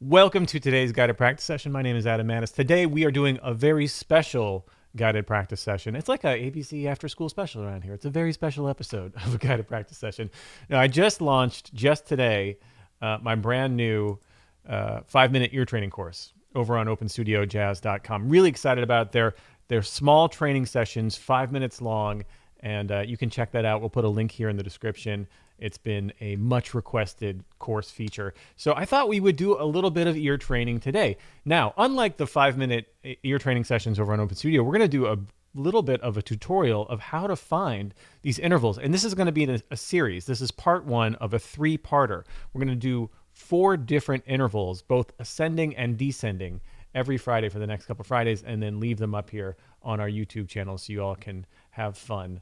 Welcome to today's guided practice session. My name is Adam Mattis. Today we are doing a very special guided practice session. It's like a ABC after school special around here. It's a very special episode of a guided practice session. Now, I just launched just today my brand new 5-minute ear training course over on openstudiojazz.com. Really excited about it. They're small training sessions, 5 minutes long, and you can check that out. We'll put a link here in the description. It's been a much requested course feature. So I thought we would do a little bit of ear training today. Now, unlike the 5-minute ear training sessions over on Open Studio, we're going to do a little bit of a tutorial of how to find these intervals. And this is going to be a series. This is part one of a 3-parter. We're going to do 4 different intervals, both ascending and descending, every Friday for the next couple of Fridays, and then leave them up here on our YouTube channel so you all can have fun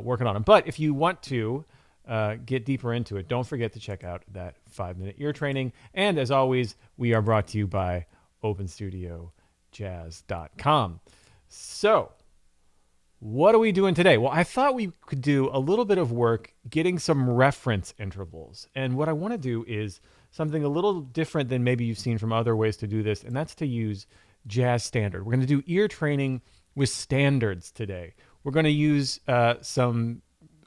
working on them. But if you want to get deeper into it, don't forget to check out that 5-minute ear training. And as always, we are brought to you by openstudiojazz.com. So what are we doing today? Well, I thought we could do a little bit of work getting some reference intervals. And what I want to do is something a little different than maybe you've seen from other ways to do this, and that's to use jazz standard. We're going to do ear training with standards today. We're going to use some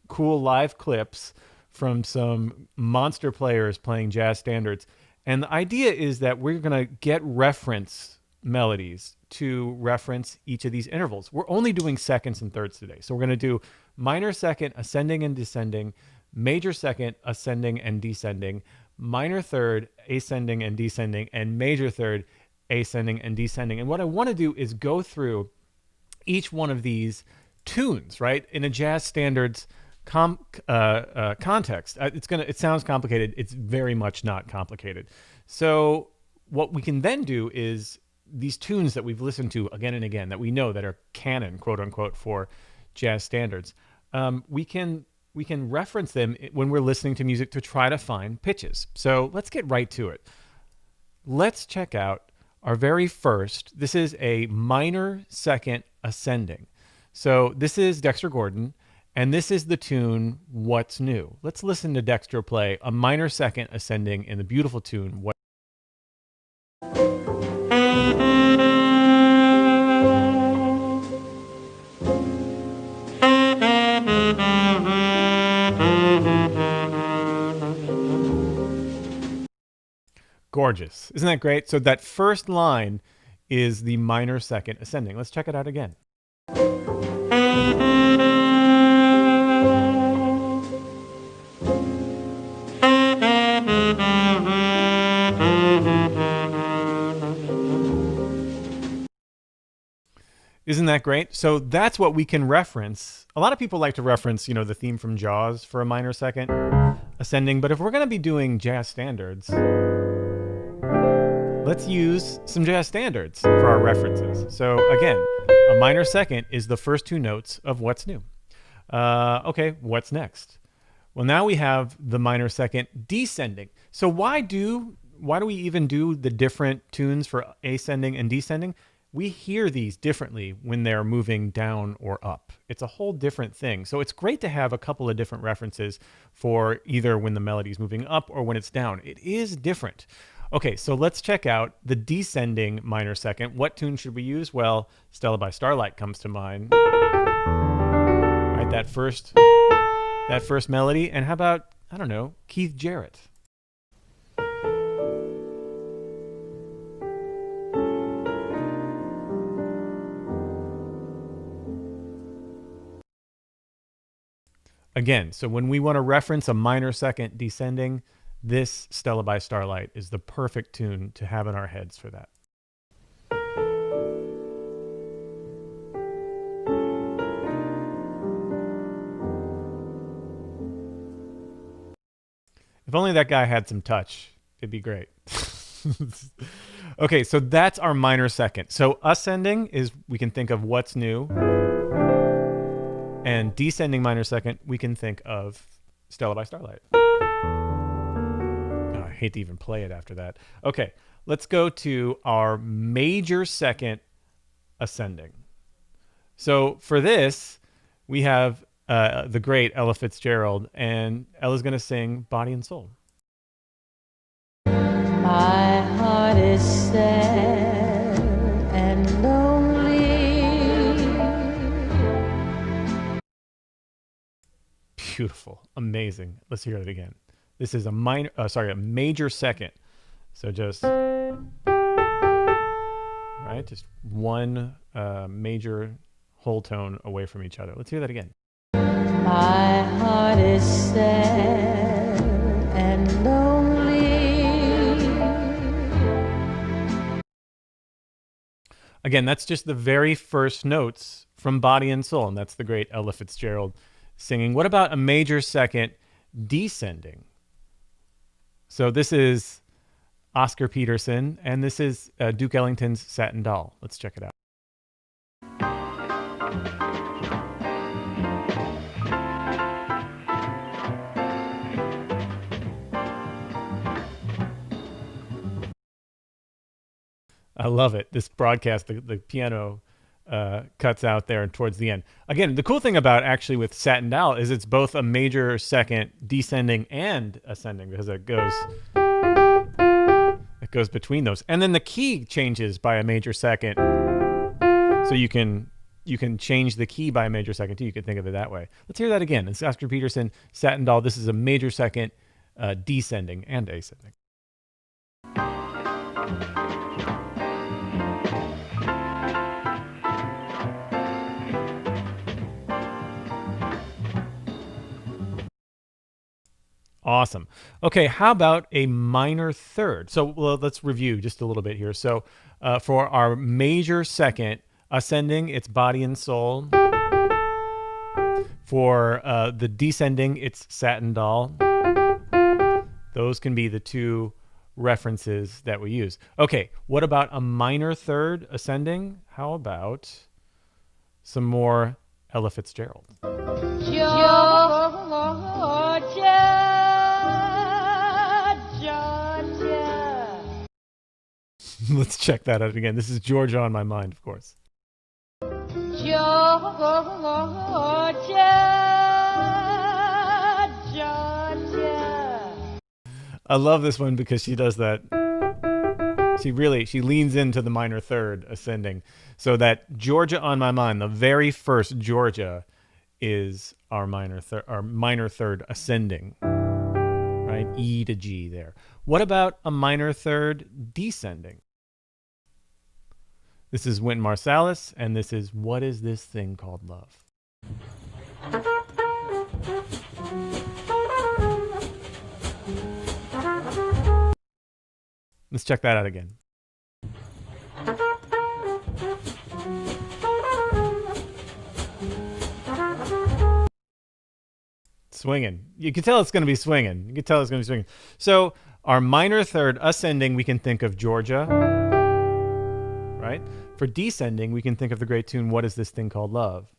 cool live clips from some monster players playing jazz standards. And the idea is that we're going to get reference melodies to reference each of these intervals. We're only doing seconds and thirds today. So we're going to do minor second, ascending and descending, major second, ascending and descending, minor third, ascending and descending, and major third, ascending and descending. And what I want to do is go through each one of these tunes, right, in a jazz standards context. It sounds complicated. It's very much not complicated. So what we can then do is these tunes that we've listened to again and again, that we know that are canon, quote unquote, for jazz standards, we can reference them when we're listening to music to try to find pitches. So let's get right to it. Let's check out our very first. This is a minor second ascending. So this is Dexter Gordon, and this is the tune What's New. Let's listen to Dexter play a minor second ascending in the beautiful tune What. Gorgeous. Isn't that great? So that first line is the minor second ascending. Let's check it out again. Isn't that great? So that's what we can reference. A lot of people like to reference, the theme from Jaws for a minor second ascending. But if we're going to be doing jazz standards, let's use some jazz standards for our references. So again, a minor second is the first 2 notes of What's New. Okay, what's next? Well, now we have the minor second descending. So why do we even do the different tunes for ascending and descending? We hear these differently when they're moving down or up. It's a whole different thing. So it's great to have a couple of different references for either when the melody is moving up or when it's down. It is different. Okay, so let's check out the descending minor second. What tune should we use? Well, Stella by Starlight comes to mind. Right, that first melody. And how about, I don't know, Keith Jarrett? Again, so when we want to reference a minor second descending, this Stella by Starlight is the perfect tune to have in our heads for that. If only that guy had some touch, it'd be great. Okay, so that's our minor second. So ascending is, we can think of What's New. And descending minor second, we can think of Stella by Starlight. Oh, I hate to even play it after that. Okay, let's go to our major second ascending. So for this, we have the great Ella Fitzgerald, and Ella's going to sing Body and Soul. My heart beautiful, amazing. Let's hear it again. This is a major second. So just right, just one major whole tone away from each other. Let's hear that again. My heart is sad and lonely. Again, that's just the very first notes from Body and Soul, and that's the great Ella Fitzgerald singing. What about a major second descending? So this is Oscar Peterson, and this is Duke Ellington's Satin Doll. Let's check it out. I love it. This broadcast, the piano cuts out there towards the end. Again, the cool thing about actually with Satin Doll is it's both a major second descending and ascending, because it goes between those. And then the key changes by a major second. So you can change the key by a major second too. You can think of it that way. Let's hear that again. It's Oscar Peterson, Satin Doll. This is a major second descending and ascending. Awesome. Okay, how about a minor third? So let's review just a little bit here. So for our major second ascending, it's Body and Soul. For the descending, it's Satin Doll. Those can be the two references that we use. Okay, what about a minor third ascending? How about some more Ella Fitzgerald? Let's check that out again. This is Georgia on My Mind, of course. Georgia. I love this one because she does that. She leans into the minor third ascending. So that Georgia on My Mind, the very first Georgia, is our minor third ascending. Right? E to G there. What about a minor third descending? This is Wynton Marsalis, and this is What Is This Thing Called Love? Let's check that out again. Swinging. You can tell it's going to be swinging. So our minor third ascending, we can think of Georgia, right? For descending, we can think of the great tune, What Is This Thing Called Love?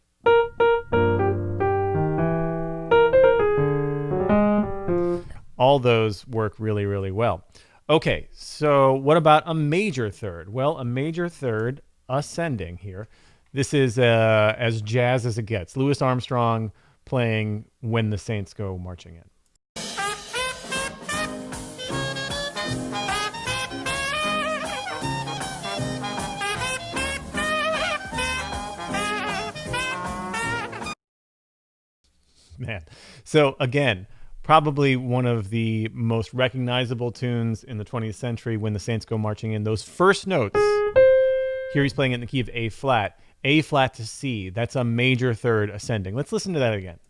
All those work really, really well. Okay, so what about a major third? Well, a major third ascending here. This is as jazz as it gets. Louis Armstrong playing When the Saints Go Marching In. Man. So again, probably one of the most recognizable tunes in the 20th century, When the Saints Go Marching In. Those first notes, here he's playing it in the key of A flat to C. That's a major third ascending. Let's listen to that again.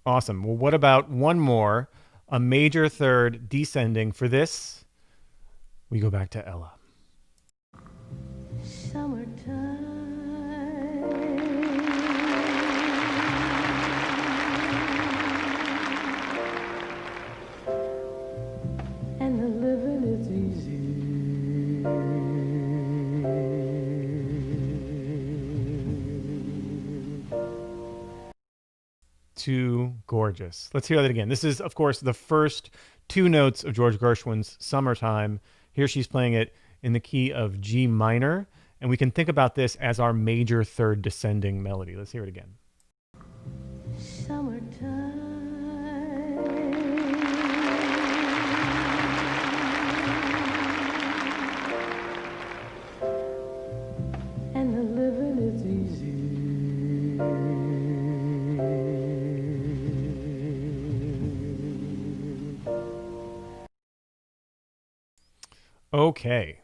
Awesome. Well, what about one more, a major third descending? For this, we go back to Ella. Summertime. And the living is easy. Too gorgeous. Let's hear that again. This is, of course, the first two notes of George Gershwin's Summertime. Here she's playing it in the key of G minor, and we can think about this as our major third descending melody. Let's hear it again. Summertime. Okay.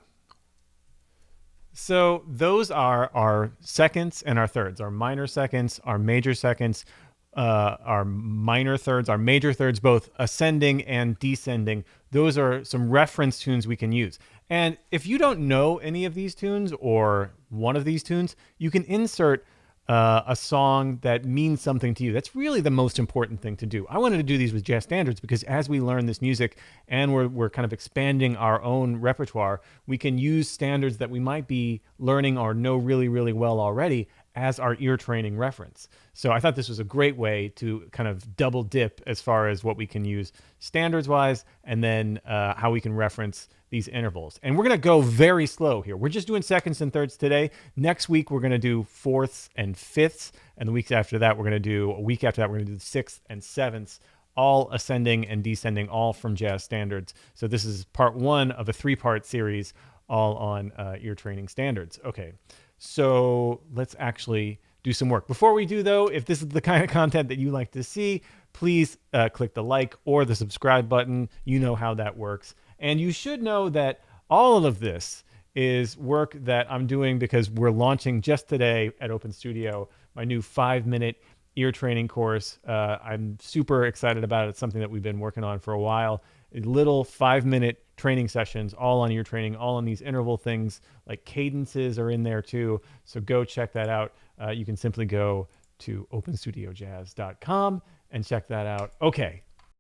So those are our seconds and our thirds, our minor seconds, our major seconds, our minor thirds, our major thirds, both ascending and descending. Those are some reference tunes we can use. And if you don't know any of these tunes or one of these tunes, you can insert a song that means something to you. That's really the most important thing to do. I wanted to do these with jazz standards because as we learn this music and we're kind of expanding our own repertoire, we can use standards that we might be learning or know really, really well already as our ear training reference. So I thought this was a great way to kind of double dip as far as what we can use standards wise and then how we can reference these intervals. And we're going to go very slow here. We're just doing seconds and thirds today. Next week, we're going to do fourths and fifths. And the weeks after that, a week after that, we're going to do the sixths and sevenths, all ascending and descending, all from jazz standards. So this is part one of a 3-part series, all on ear training standards. Okay, so let's actually do some work. Before we do, though, if this is the kind of content that you like to see, please click the like or the subscribe button. You know how that works. And you should know that all of this is work that I'm doing because we're launching just today at Open Studio my new 5-minute ear training course. I'm super excited about it. It's something that we've been working on for a while. Little 5-minute training sessions, all on ear training, all on these interval things, like cadences are in there too. So go check that out. You can simply go to openstudiojazz.com and check that out. Okay,